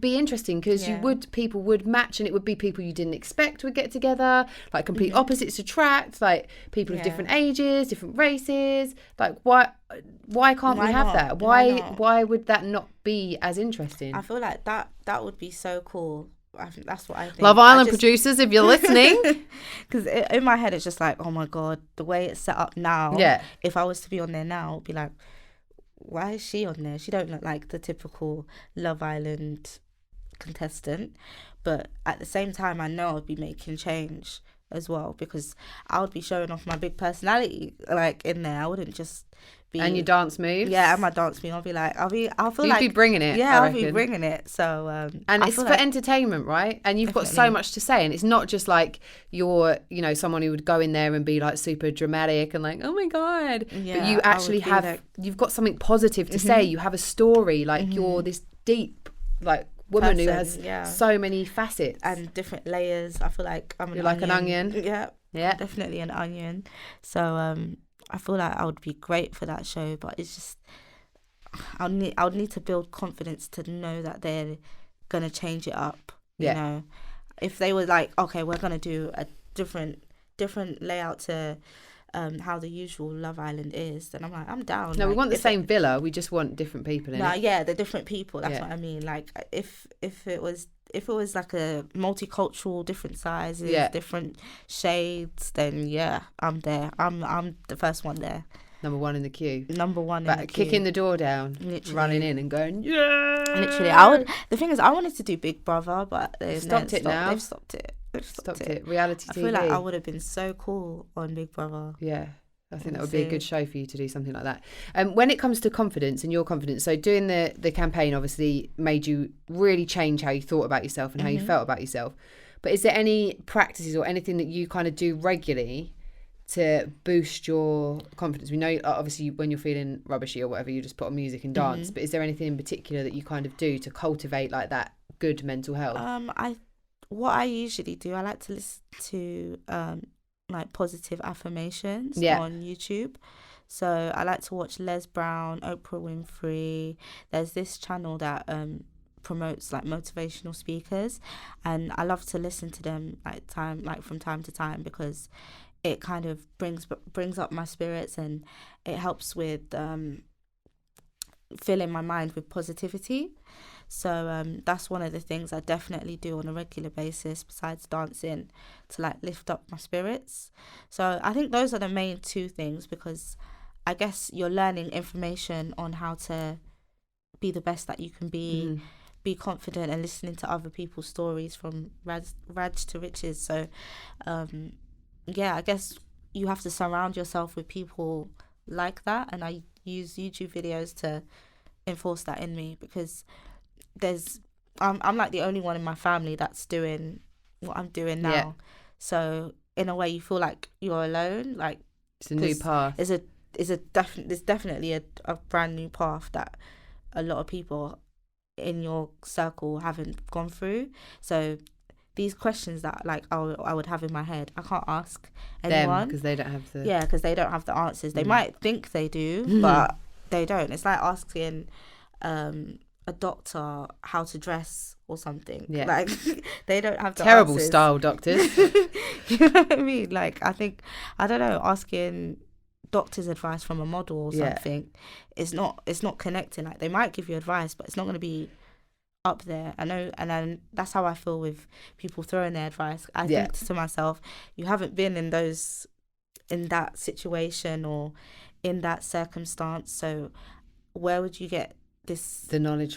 interesting, because people would match, and it would be people you didn't expect would get together, like complete opposites attract, like people of different ages, different races. Like, why can't we have that? Why would that not be as interesting? I feel like that would be so cool. I think that's what I think. Love Island producers, if you're listening. Because in my head, it's just like, oh my God, the way it's set up now. Yeah. If I was to be on there now, it'd be like, why is she on there? She don't look like the typical Love Island contestant. But at the same time, I know I'll be making change as well, because I would be showing off my big personality like in there. I wouldn't just be, and your dance moves. Yeah, and my dance move. I'll feel You'd like be bringing it. Yeah, I I'll be reckon. bringing it. So and I it's for feel like, entertainment, right? And you've got so Definitely. much to say, and it's not just like you're, someone who would go in there and be like super dramatic and like, oh my god. Yeah, but you I actually would be have, like- you've got something positive to say. You have a story. Like you're this deep, like woman who has Person, yeah. so many facets. and different layers. I feel like You're like an onion. Yeah, Yeah. definitely an onion. So I feel like I would be great for that show, but it's just I would need to build confidence to know that they're gonna change it up. Yeah. You know, if they were like, okay, we're gonna do a different layout to how the usual Love Island is, then I'm like, I'm down. No, we Like, want the if same villa. We just want different people in No, it. yeah, they're different people. That's Yeah. what I mean. Like if it was like a multicultural, different sizes, Yeah. different shades, then yeah, I'm there. I'm the first one there. Number one in the queue. Number one in But the queue. kicking the door down, Literally. running in and going, yeah. Literally, the thing is, I wanted to do Big Brother, but they've Stopped it now. They've stopped it. Stopped it. Reality I TV. feel like I would have been so cool on Big Brother. Yeah. I think that would be a good Honestly. show for you to do something like that. When it comes to confidence and your confidence, so doing the campaign obviously made you really change how you thought about yourself and how you felt about yourself. But is there any practices or anything that you kind of do regularly to boost your confidence? We know obviously when you're feeling rubbishy or whatever, you just put on music and dance. But is there anything in particular that you kind of do to cultivate like that good mental health? What I usually do, I like to listen to like positive affirmations Yeah. on YouTube. So I like to watch Les Brown, Oprah Winfrey. There's this channel that promotes like motivational speakers, and I love to listen to them from time to time, because it kind of brings up my spirits, and it helps with filling my mind with positivity. So that's one of the things I definitely do on a regular basis, besides dancing, to like lift up my spirits. So I think those are the main two things, because I guess you're learning information on how to be the best that you can be, be confident, and listening to other people's stories from rags to riches. So yeah, I guess you have to surround yourself with people like that, and I use YouTube videos to enforce that in me, because I'm like the only one in my family that's doing what I'm doing now. Yeah. So in a way, you feel like you're alone. Like It's a new path. There's definitely a brand new path that a lot of people in your circle haven't gone through. So these questions that like I would have in my head, I can't ask anyone, because they don't have the because they don't have the answers. They might think they do, but they don't. It's like asking a doctor how to dress or something. Yeah. Like they don't have the terrible answers. style doctors. You know what I mean? Like I think, I don't know, asking doctor's advice from a model or Yeah. something, it's not connecting. Like they might give you advice, but it's not going to be up there. I know, and then that's how I feel with people throwing their advice. I think to myself, you haven't been in that situation or in that circumstance, so where would you get the knowledge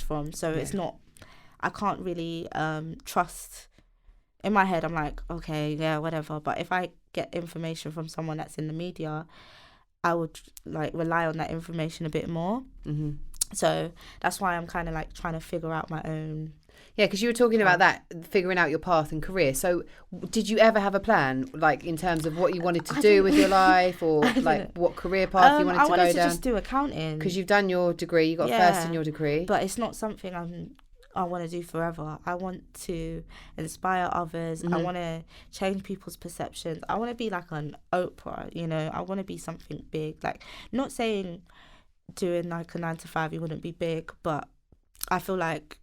from. So it's not, I can't really trust. In my head I'm like, okay, yeah, whatever, but if I get information from someone that's in the media, I would like rely on that information a bit more. So that's why I'm kind of like trying to figure out my own. Yeah, because you were talking about that, figuring out your path and career. So did you ever have a plan, like in terms of what you wanted to do with your life, or like what career path you wanted to go down? I wanted to just do accounting. Because you've done your degree, you got first in your degree. But it's not something I want to do forever. I want to inspire others. I want to change people's perceptions. I want to be like an Oprah, you know. I want to be something big. Like, not saying doing like a 9 to 5 you wouldn't be big, but I feel like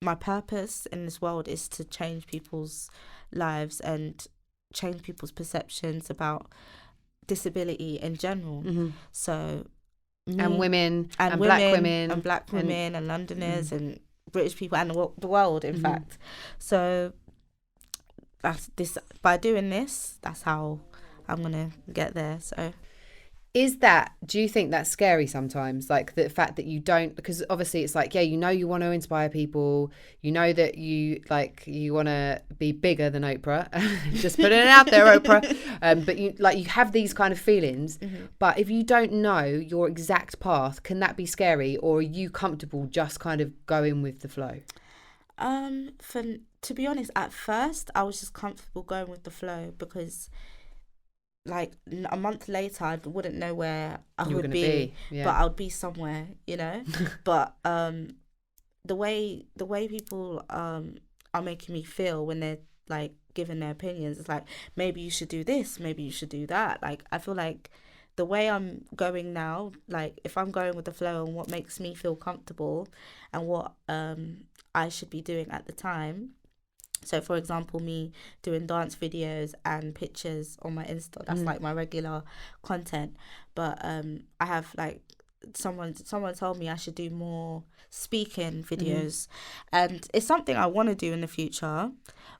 my purpose in this world is to change people's lives and change people's perceptions about disability in general. So and women and black women and Londoners and British people and the world, in fact. So that's this. By doing this, that's how I'm gonna get there. So Do you think that's scary sometimes? Like the fact that you don't, because obviously it's like, yeah, you know, you want to inspire people, you know that you want to be bigger than Oprah, just putting it out there, Oprah. But you have these kind of feelings, but if you don't know your exact path, can that be scary, or are you comfortable just kind of going with the flow? To be honest, at first I was just comfortable going with the flow because, like, a month later I wouldn't know where I would be. Yeah. But I would be somewhere, you know. But the way people are making me feel when they're like giving their opinions, it's like, maybe you should do this, maybe you should do that. Like, I feel like the way I'm going now, like if I'm going with the flow and what makes me feel comfortable and what I should be doing at the time. So, for example, me doing dance videos and pictures on my Insta, that's like my regular content. But I have like someone told me I should do more speaking videos, and it's something I want to do in the future.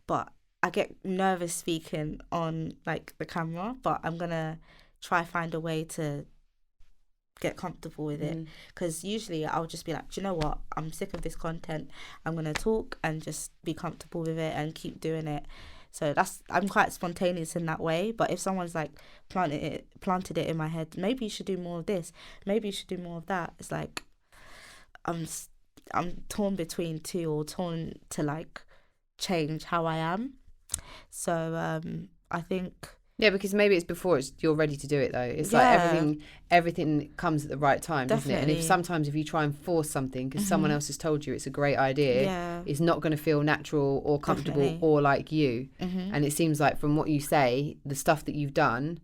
But I get nervous speaking on like the camera. But I'm gonna try find a way to get comfortable with it, because usually I'll just be like, do you know what, I'm sick of this content, I'm gonna talk and just be comfortable with it and keep doing it. So I'm quite spontaneous in that way. But if someone's like planted it in my head, maybe you should do more of this, maybe you should do more of that, it's like I'm torn between two, or torn to like change how I am. So I think, yeah, because maybe it's before you're ready to do it though. It's like everything comes at the right time, doesn't it? And if you try and force something because someone else has told you it's a great idea, it's not going to feel natural or comfortable or like you. And it seems like from what you say, the stuff that you've done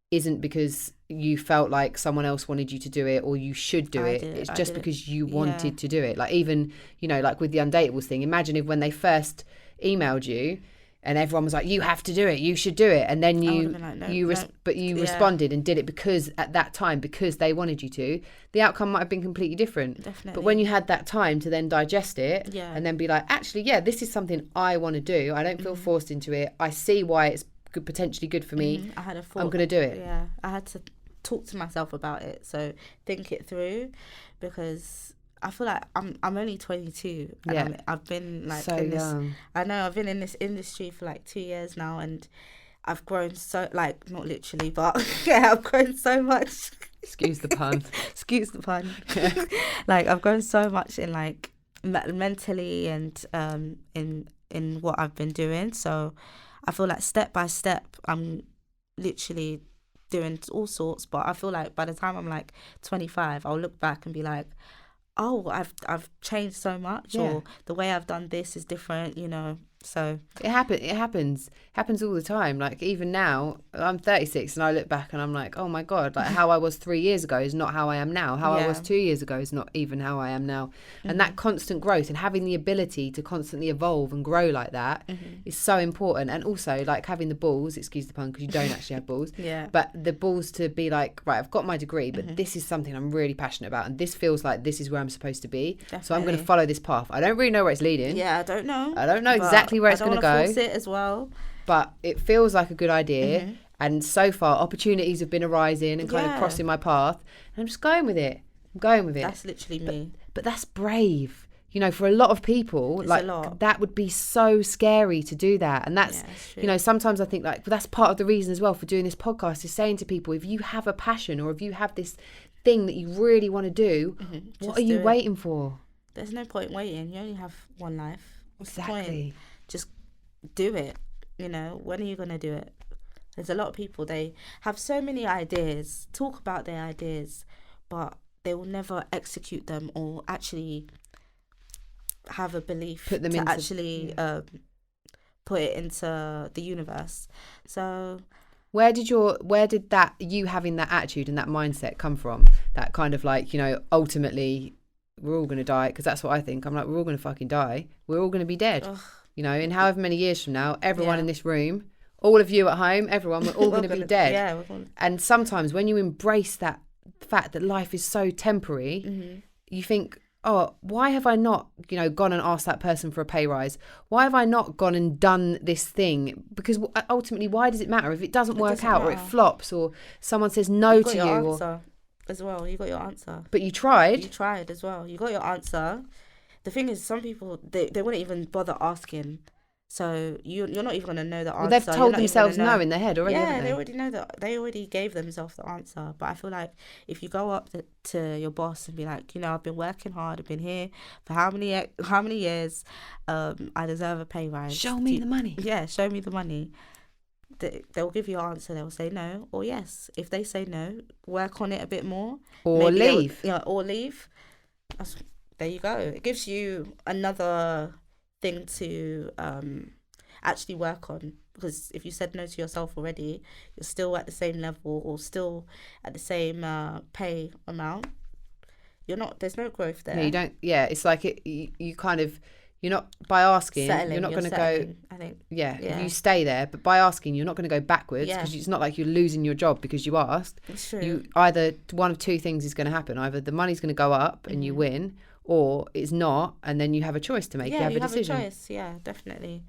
isn't because you felt like someone else wanted you to do it or you should do it. It's just because you wanted to do it. Like even, you know, like with the Undateables thing, imagine if when they first emailed you, and everyone was like, you have to do it, you should do it. And then you responded and did it because at that time, because they wanted you to, the outcome might have been completely different. Definitely. But when you had that time to then digest it and then be like, actually, yeah, this is something I want to do. I don't feel forced into it. I see why it's potentially good for me. I had a thought. I'm going to do it. Yeah, I had to talk to myself about it. So think it through, because I feel like I'm only 22 and I've been like so young. I know I've been in this industry for like 2 years now, and I've grown so, like, not literally, but I've grown so much. Excuse the pun. Excuse the pun. Like, I've grown so much in like mentally and in what I've been doing. So I feel like step by step I'm literally doing all sorts, but I feel like by the time I'm like 25, I'll look back and be like, oh, I've changed so much, or the way I've done this is different, you know. So it happens all the time. Like even now, I'm 36 and I look back and I'm like, oh my God, like how I was 3 years ago is not how I am now. How I was 2 years ago is not even how I am now. And that constant growth and having the ability to constantly evolve and grow like that is so important. And also like having the balls, excuse the pun, because you don't actually have balls, but the balls to be like, right, I've got my degree, but this is something I'm really passionate about and this feels like this is where I'm supposed to be. Definitely. So I'm going to follow this path. I don't really know where it's leading. Yeah, I don't know exactly where it's going to go. Force it as well, but it feels like a good idea. And so far opportunities have been arising and kind of crossing my path, and I'm just going with it. That's literally me. But that's brave, you know. For a lot of people, it's like that would be so scary to do that. And that's you know, sometimes I think like that's part of the reason as well for doing this podcast, is saying to people, if you have a passion or if you have this thing that you really want to do, what are you waiting for? There's no point waiting. You only have one life. Exactly. Just do it. You know, when are you going to do it? There's a lot of people, they have so many ideas, talk about their ideas, but they will never execute them or actually have a belief put it into the universe. So where did that, you having that attitude and that mindset come from? That kind of like, you know, ultimately we're all going to die, because that's what I think. I'm like, we're all going to fucking die. We're all going to be dead. Ugh. You know, in however many years from now, everyone in this room, all of you at home, everyone, we're all going to be dead. Yeah, and sometimes when you embrace that fact that life is so temporary, you think, oh, why have I not, gone and asked that person for a pay rise? Why have I not gone and done this thing? Because ultimately, why does it matter if it doesn't work out or it flops or someone says no to you? Answer as well. You got your answer. But you tried. You tried as well. You got your answer. The thing is, some people, they wouldn't even bother asking. So you're not even going to know the answer. Well, they've told themselves no in their head already, yeah, haven't they already know that. They already gave themselves the answer. But I feel like if you go up to your boss and be like, I've been working hard, I've been here for how many years, I deserve a pay rise. Show me the money. Yeah, show me the money. They'll give you an answer. They'll say no or yes. If they say no, work on it a bit more. Or leave. Or leave. There you go. It gives you another thing to actually work on, because if you said no to yourself already, you're still at the same level or still at the same pay amount. There's no growth there. Yeah, you don't. Yeah, it's like you kind of, you're not, by asking, you're not going to go, I think. Yeah, if you stay there, but by asking, you're not going to go backwards, because it's not like you're losing your job because you asked. It's true. You either, one of two things is going to happen. Either the money's going to go up and you win, or it's not, and then you have a choice to make. Yeah, you have a decision. A choice. Yeah, definitely.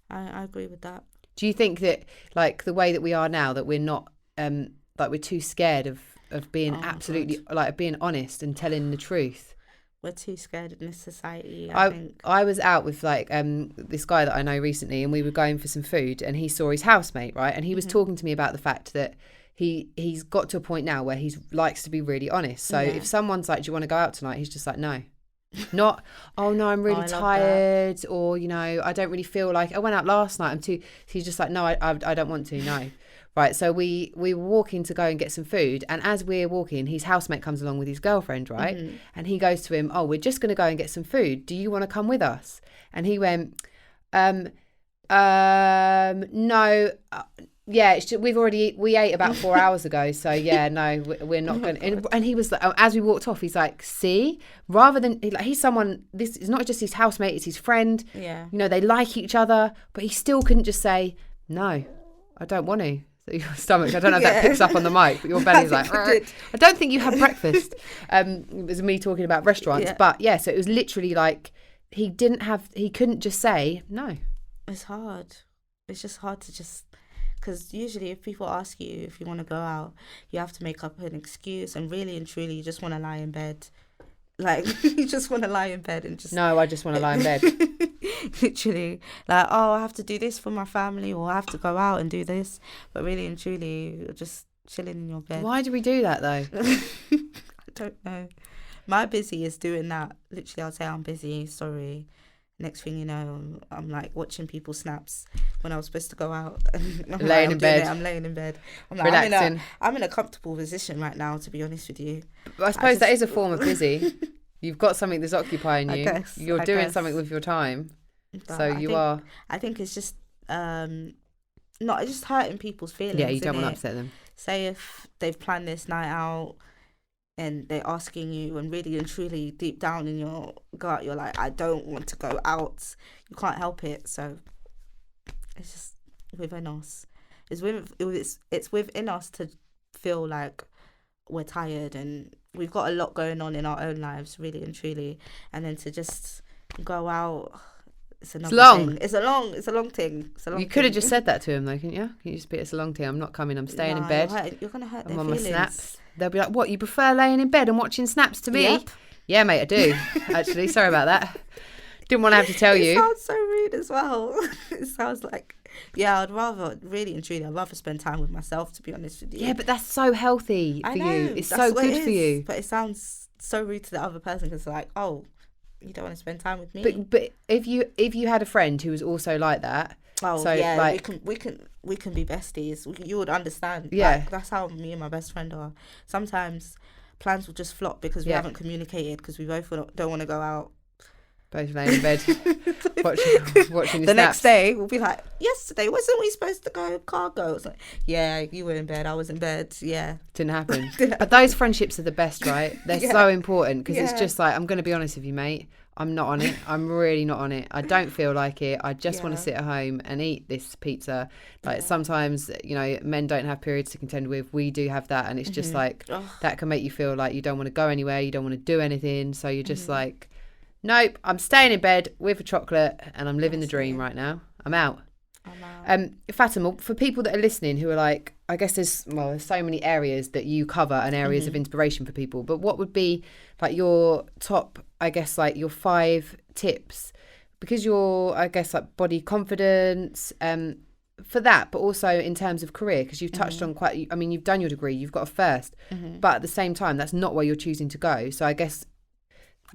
I agree with that. Do you think that, like, the way that we are now, that we're not, like, we're too scared of being like, being honest and telling the truth? We're too scared in this society, I think. I was out with, like, this guy that I know recently, and we were going for some food, and he saw his housemate, right? And he was talking to me about the fact that he's got to a point now where he likes to be really honest. So if someone's like, do you want to go out tonight? He's just like, no. Not, oh no, I'm really tired, or I don't really feel like, I went out last night, he's just like, no, I don't want to, no. Right, so we were walking to go and get some food, and as we're walking, his housemate comes along with his girlfriend, right? And he goes to him, oh, we're just going to go and get some food, do you want to come with us? And he went, no, yeah, we ate about 4 hours ago, so yeah, no, we're not going to. And he was like, as we walked off, he's like, see, rather than, like, he's someone, this is not just his housemate, it's his friend. Yeah. They like each other, but he still couldn't just say, no, I don't want to. So your stomach, I don't know if that picks up on the mic, but your belly's like, I don't think you had breakfast. It was me talking about restaurants, but yeah, so it was literally like, he couldn't just say no. It's hard. It's just hard to just, because usually if people ask you if you want to go out, you have to make up an excuse, and really and truly you just want to lie in bed. Like, you just want to lie in bed and just... No, I just want to lie in bed. Literally. Like, oh, I have to do this for my family, or I have to go out and do this. But really and truly, you're just chilling in your bed. Why do we do that, though? I don't know. My busy is doing that. Literally, I'll say I'm busy, sorry. Next thing you know, I'm like watching people's snaps when I was supposed to go out. I'm laying in bed. I'm laying in bed. I'm like, relaxing. I'm in a comfortable position right now, to be honest with you. But I suppose that is a form of busy. You've got something that's occupying you. You're doing something with your time. But so I think it's just not just hurting people's feelings. Yeah, you don't want to upset them. Say if they've planned this night out, and they're asking you, and really and truly deep down in your gut, you're like, I don't want to go out. You can't help it. So it's just within us. It's within us to feel like we're tired and we've got a lot going on in our own lives, really and truly. And then to just go out, it's another thing. It's a long thing. You could have just said that to him, though, couldn't you? Can you just be, it's a long thing, I'm not coming, I'm staying in bed. You're going to hurt their I'm on feelings. My snaps. They'll be like, what, you prefer laying in bed and watching snaps to me? Yep. Yeah, mate, I do. Actually, sorry about that. Didn't want to have to tell you. It sounds so rude as well. It sounds like, I'd rather spend time with myself, to be honest with you. Yeah, but that's so healthy for you. It's so good for you. But it sounds so rude to the other person, because like, oh, you don't want to spend time with me. But if you had a friend who was also like that, we can be besties. You would understand. Yeah, like, that's how me and my best friend are. Sometimes plans will just flop because we haven't communicated, because we both don't want to go out. Both laying in bed, watching the next day, we'll be like, yesterday, wasn't we supposed to go cargo? It's like, yeah, you were in bed, I was in bed, yeah. Didn't happen. But those friendships are the best, right? They're so important, because it's just like, I'm going to be honest with you, mate. I'm not on it. I'm really not on it. I don't feel like it. I just want Yeah. to sit at home and eat this pizza. Like Yeah. sometimes, you know, men don't have periods to contend with. We do have that. And it's just like, Ugh. that can make you feel like you don't want to go anywhere. You don't want to do anything. So you're just Mm-hmm. like, nope, I'm staying in bed with a chocolate and I'm living the That's dream it. right now. I'm out. I'm out. Fatima, for people that are listening who are like, I guess there's so many areas that you cover and areas of inspiration for people, but what would be like your top, I guess, like your 5 tips? Because you're, I guess, like body confidence, for that, but also in terms of career, because you've touched on quite, I mean, you've done your degree, you've got a first, but at the same time, that's not where you're choosing to go. So I guess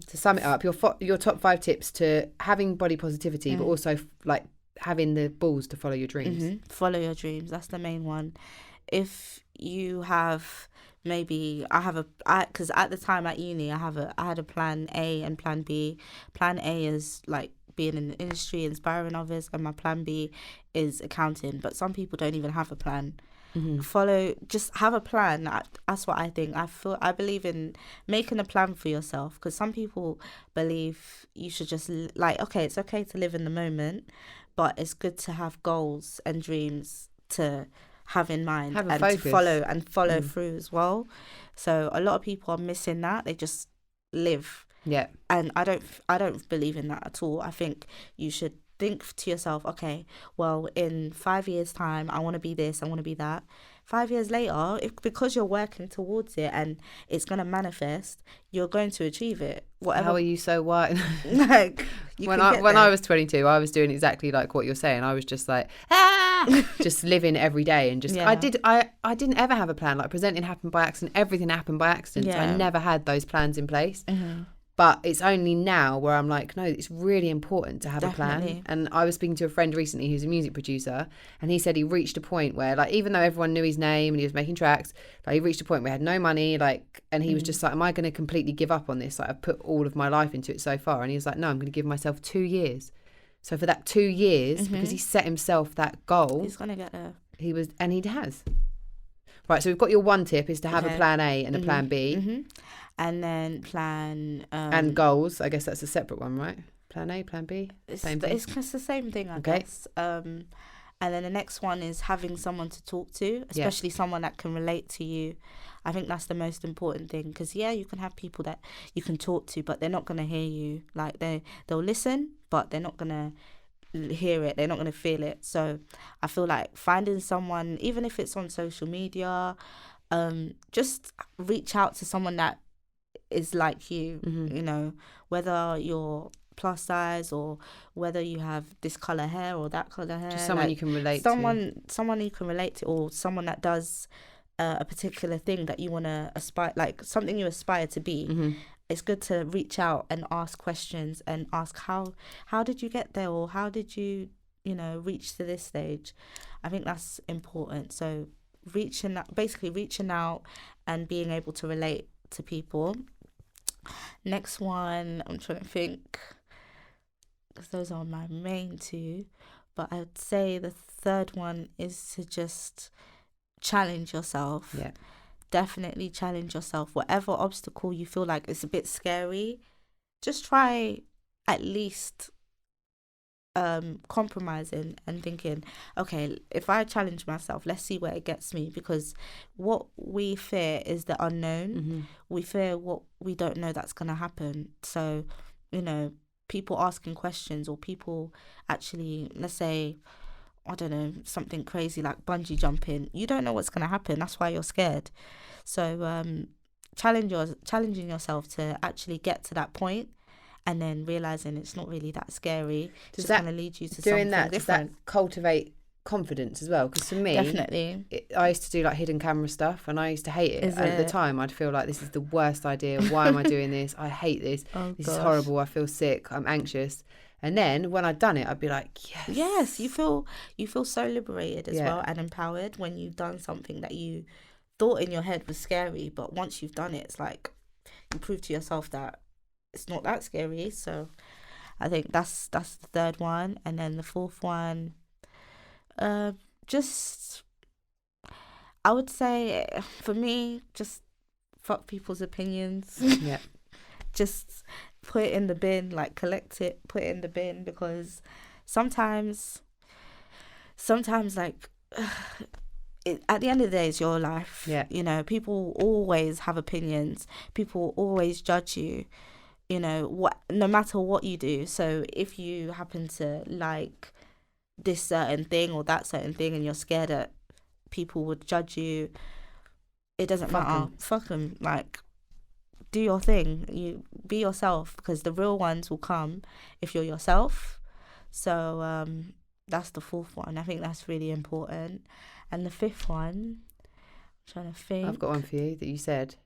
to sum it up, your top 5 tips to having body positivity, but also like having the balls to follow your dreams. Follow your dreams. That's the main one. If you have because at the time at uni, I had a plan A and plan B. Plan A is like being in the industry, inspiring others, and my plan B is accounting. But some people don't even have a plan. Just have a plan. That's what I think. I believe in making a plan for yourself, because some people believe you should just like, okay, it's okay to live in the moment, but it's good to have goals and dreams to have in mind Have a and focus. to follow through as well. So a lot of people are missing that. They just live. Yeah. And I don't believe in that at all. I think you should think to yourself, okay, well, in 5 years' time, I want to be this, I want to be that. 5 years later, because you're working towards it and it's going to manifest, you're going to achieve it. Whatever. How are you so white? Like, when I was 22, I was doing exactly like what you're saying. I was just like, just living every day and just, Yeah. I didn't ever have a plan. Like presenting happened by accident. Everything happened by accident. So I Yeah. never had those plans in place. But it's only now where I'm like, no, it's really important to have a plan. Definitely. And I was speaking to a friend recently who's a music producer, and he said he reached a point where, like, even though everyone knew his name and he was making tracks, like, he reached a point where he had no money, like, and he was just like, am I going to completely give up on this? Like, I've put all of my life into it so far. And he was like, no, I'm going to give myself 2 years. So for that 2 years, because he set himself that goal, He's going to get there. he has. Right, so we've got your one tip is to have a plan A and a plan B. And then plan... and goals. I guess that's a separate one, right? Plan A, plan B, same thing. It's just the same thing, I guess. And then the next one is having someone to talk to, especially someone that can relate to you. I think that's the most important thing, because, you can have people that you can talk to, but they're not going to hear you. Like, they'll listen, but they're not going to hear it. They're not going to feel it. So I feel like finding someone, even if it's on social media, just reach out to someone that is like you, you know, whether you're plus size or whether you have this color hair or that color hair. Just someone you can relate to. Someone you can relate to, or someone that does a particular thing that you want to aspire, like something you aspire to be. It's good to reach out and ask questions and ask how did you get there, or how did you reach to this stage. I think that's important. So reaching out and being able to relate to people. Next one, I'm trying to think, because those are my main 2, but I'd say the third one is to just challenge yourself. Yeah. Definitely challenge yourself. Whatever obstacle you feel like it's a bit scary, just try at least compromising and thinking, okay, if I challenge myself, let's see where it gets me. Because what we fear is the unknown. We fear what we don't know that's going to happen. So, people asking questions, or people actually, let's say, I don't know, something crazy like bungee jumping, you don't know what's going to happen. That's why you're scared. So challenging yourself to actually get to that point, and then realizing it's not really that scary. It's just going to lead you to something different. Does that cultivate confidence as well? Because for me, definitely, I used to do like hidden camera stuff, and I used to hate it. At the time, I'd feel like this is the worst idea. Why am I doing this? I hate this. This is horrible. I feel sick. I'm anxious. And then when I'd done it, I'd be like, yes. You feel so liberated as well, and empowered when you've done something that you thought in your head was scary, but once you've done it, it's like you prove to yourself that it's not that scary. So I think that's the third one. And then the fourth one, just, I would say, for me, just fuck people's opinions. Yeah. Just put it in the bin, like collect it, put it in the bin, because sometimes like at the end of the day, it's your life. Yeah. You know, people always have opinions. People always judge you. You know, no matter what you do. So if you happen to like this certain thing or that certain thing, and you're scared that people would judge you, it doesn't matter. Fuck them. Like, do your thing. You be yourself, because the real ones will come if you're yourself. So that's the fourth one. I think that's really important. And the fifth one, I'm trying to think. I've got one for you that you said.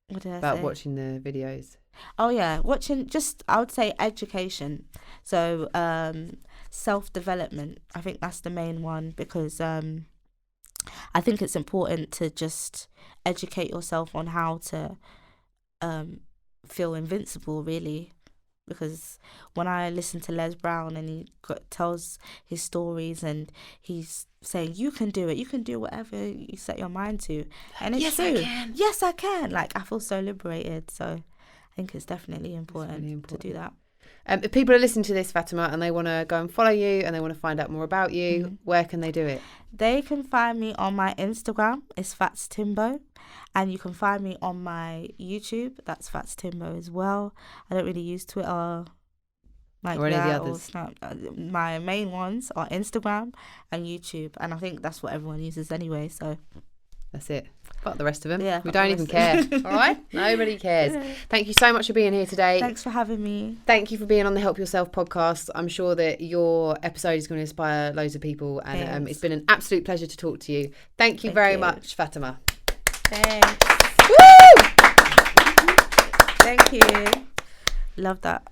What did I about say? watching the videos. Oh yeah, watching, just I would say education. So self-development. I think that's the main one, because I think it's important to just educate yourself on how to feel invincible, really. Because when I listen to Les Brown and he tells his stories and he's saying, you can do it, you can do whatever you set your mind to. And it's true. I can. Yes, I can. Like, I feel so liberated. So I think it's definitely important to do that. If people are listening to this, Fatima, and they want to go and follow you and they want to find out more about you, where can they do it? They can find me on my Instagram. It's Fats Timbo. And you can find me on my YouTube. That's Fats Timbo as well. I don't really use Twitter like or any that, of the others. Or Snap. My main ones are Instagram and YouTube. And I think that's what everyone uses anyway. So that's it. Fuck the rest of them. Yeah, we don't even care. All right? Nobody cares. Thank you so much for being here today. Thanks for having me. Thank you for being on the Help Yourself podcast. I'm sure that your episode is going to inspire loads of people. And it's been an absolute pleasure to talk to you. Thank you very much, Fatima. Thanks. Woo! Thank you. Love that.